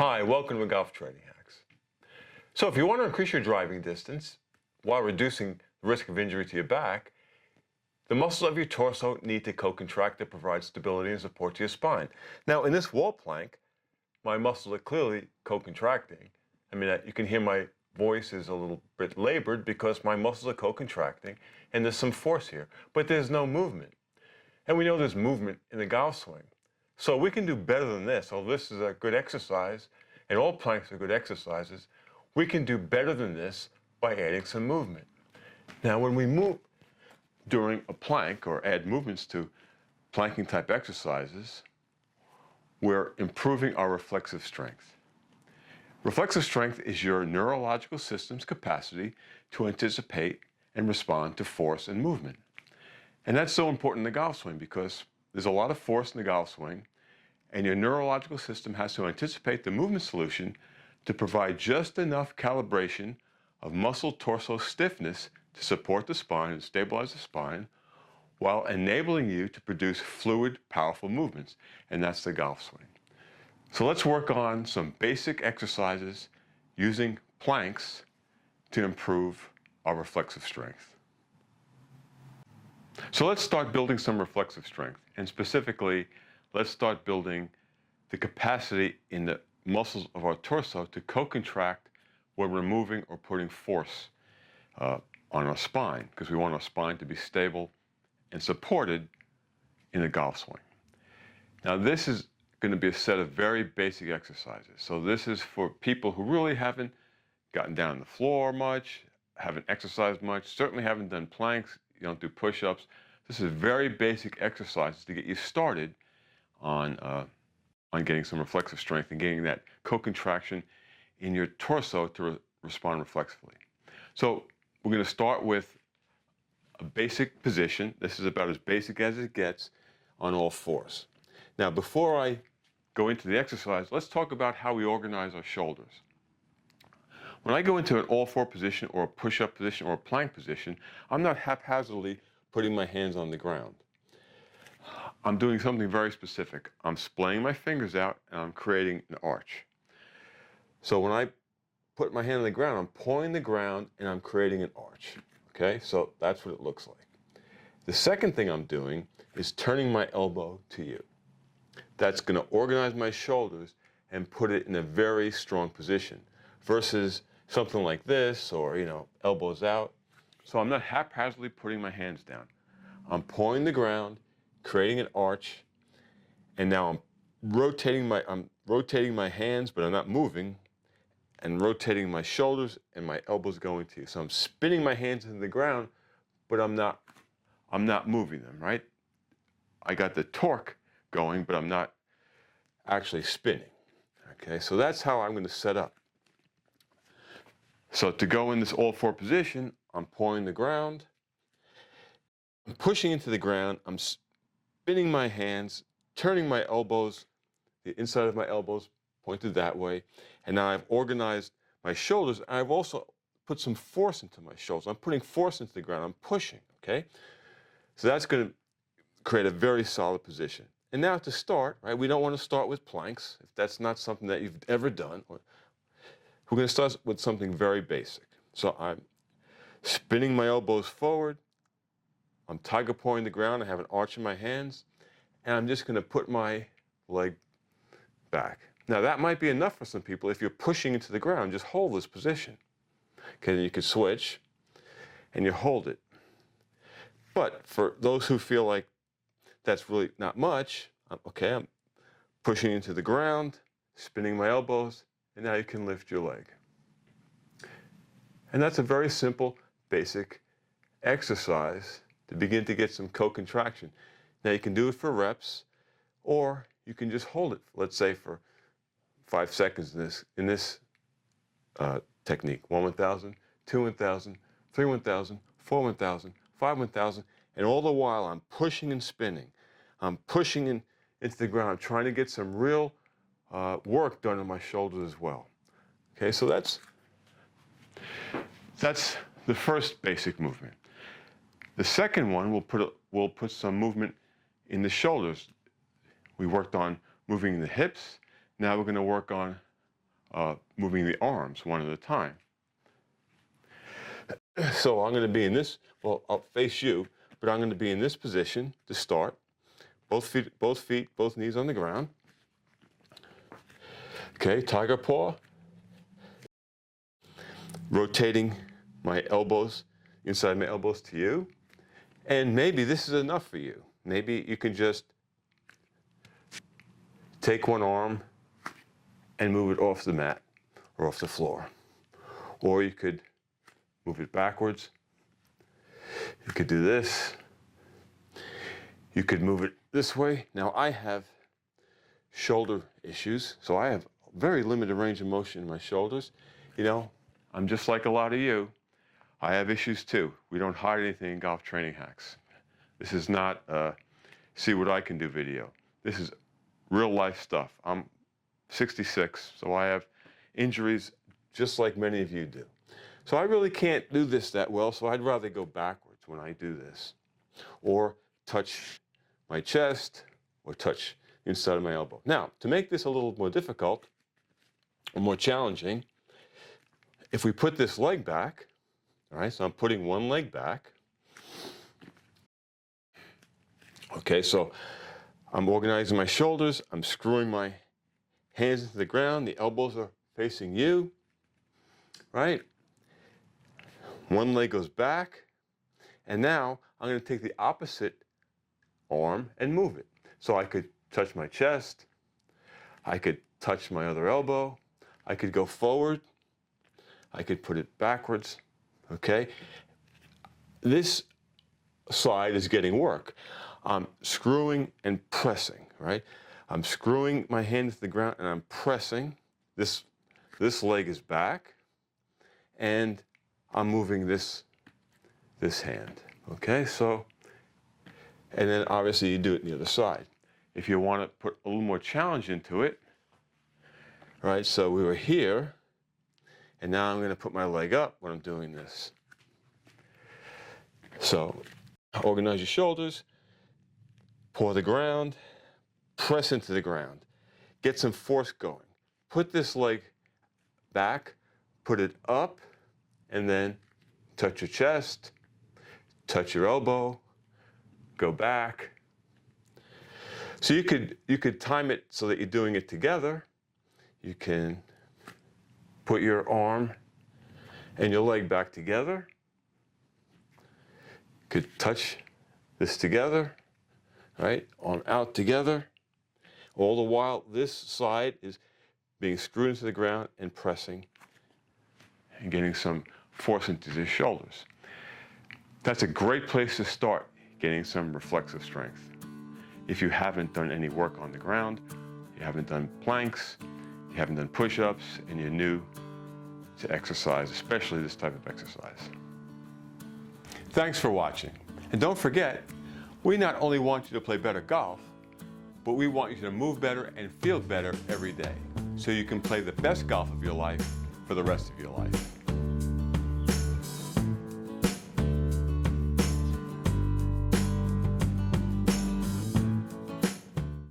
Hi, welcome to Golf Training Hacks. So if you want to increase your driving distance while reducing the risk of injury to your back, the muscles of your torso need to co-contract to provide stability and support to your spine. Now in this wall plank, my muscles are clearly co-contracting. I mean, you can hear my voice is a little bit labored because my muscles are co-contracting and there's some force here, but there's no movement. And we know there's movement in the golf swing. So we can do better than this. So this is a good exercise, and all planks are good exercises. We can do better than this by adding some movement. Now when we move during a plank or add movements to planking type exercises, we're improving our reflexive strength. Reflexive strength is your neurological system's capacity to anticipate and respond to force and movement. And that's so important in the golf swing because there's a lot of force in the golf swing, and your neurological system has to anticipate the movement solution to provide just enough calibration of muscle torso stiffness to support the spine and stabilize the spine while enabling you to produce fluid, powerful movements, and that's the golf swing. So let's work on some basic exercises using planks to improve our reflexive strength. So let's start building some reflexive strength, and specifically, let's start building the capacity in the muscles of our torso to co-contract when we're moving or putting force on our spine, because we want our spine to be stable and supported in the golf swing. Now this is going to be a set of very basic exercises. So this is for people who really haven't gotten down on the floor much, haven't exercised much, certainly haven't done planks, you don't do push-ups. This is very basic exercises to get you started on getting some reflexive strength and getting that co-contraction in your torso to respond reflexively. So we're going to start with a basic position. This is about as basic as it gets on all fours. Now before I go into the exercise, let's talk about how we organize our shoulders. When I go into an all-four position or a push-up position or a plank position, I'm not haphazardly putting my hands on the ground. I'm doing something very specific. I'm splaying my fingers out and I'm creating an arch. So when I put my hand on the ground, I'm pulling the ground and I'm creating an arch. Okay, so that's what it looks like. The second thing I'm doing is turning my elbow to you. That's going to organize my shoulders and put it in a very strong position versus something like this or, elbows out. So I'm not haphazardly putting my hands down. I'm pulling the ground, creating an arch, and now I'm rotating my hands, but I'm not moving, and rotating my shoulders and my elbows going to you. So I'm spinning my hands into the ground, but I'm not moving them, right? I got the torque going, but I'm not actually spinning. Okay, so that's how I'm going to set up. So to go in this all-four position, I'm pulling the ground, I'm pushing into the ground, I'm spinning my hands, turning my elbows, the inside of my elbows pointed that way, and now I've organized my shoulders, and I've also put some force into my shoulders. I'm putting force into the ground, I'm pushing, okay? So that's going to create a very solid position. And now to start, right, we don't want to start with planks, if that's not something that you've ever done. We're going to start with something very basic. So I'm spinning my elbows forward, I'm tiger pawing the ground, I have an arch in my hands, and I'm just going to put my leg back. Now that might be enough for some people. If you're pushing into the ground, just hold this position. Okay, then you can switch, and you hold it. But for those who feel like that's really not much, okay, I'm pushing into the ground, spinning my elbows, and now you can lift your leg. And that's a very simple, basic exercise to begin to get some co-contraction. Now you can do it for reps, or you can just hold it, let's say for 5 seconds in this technique. 1 1000, 2 1000, 3 1000, 4 1000, 5 1000, and all the while I'm pushing and spinning. I'm pushing into the ground, trying to get some real work done on my shoulders as well. Okay, so that's the first basic movement. The second one, we'll put some movement in the shoulders. We worked on moving the hips. Now we're going to work on moving the arms one at a time. So I'm going to be in this, well, I'll face you, but I'm going to be in this position to start. Both feet, both knees on the ground. Okay, tiger paw. Rotating my elbows, inside my elbows to you. And maybe this is enough for you. Maybe you can just take one arm and move it off the mat or off the floor. Or you could move it backwards. You could do this. You could move it this way. Now I have shoulder issues, so I have very limited range of motion in my shoulders. You know, I'm just like a lot of you. I have issues too. We don't hide anything in Golf Training Hacks. This is not a see what I can do video. This is real life stuff. I'm 66, so I have injuries just like many of you do. So I really can't do this that well, so I'd rather go backwards when I do this. Or touch my chest, or touch the inside of my elbow. Now, to make this a little more difficult, or more challenging, if we put this leg back, all right, so I'm putting one leg back. Okay, so I'm organizing my shoulders, I'm screwing my hands into the ground, the elbows are facing you, right? One leg goes back, and now I'm going to take the opposite arm and move it. So I could touch my chest, I could touch my other elbow, I could go forward, I could put it backwards, okay? This side is getting work. I'm screwing and pressing, right? I'm screwing my hand to the ground and I'm pressing. This leg is back, and I'm moving this hand, okay? So, and then obviously you do it on the other side. If you want to put a little more challenge into it, right? So we were here, and now I'm going to put my leg up when I'm doing this. So organize your shoulders, paw the ground, press into the ground. Get some force going. Put this leg back, put it up, and then touch your chest, touch your elbow, go back. So you could time it so that you're doing it together. You can put your arm and your leg back together. You could touch this together, right? Arm out together. All the while, this side is being screwed into the ground and pressing and getting some force into the shoulders. That's a great place to start getting some reflexive strength. If you haven't done any work on the ground, you haven't done planks, you haven't done push-ups, and you're new to exercise, especially this type of exercise. Thanks for watching. And don't forget, we not only want you to play better golf, but we want you to move better and feel better every day, so you can play the best golf of your life for the rest of your life.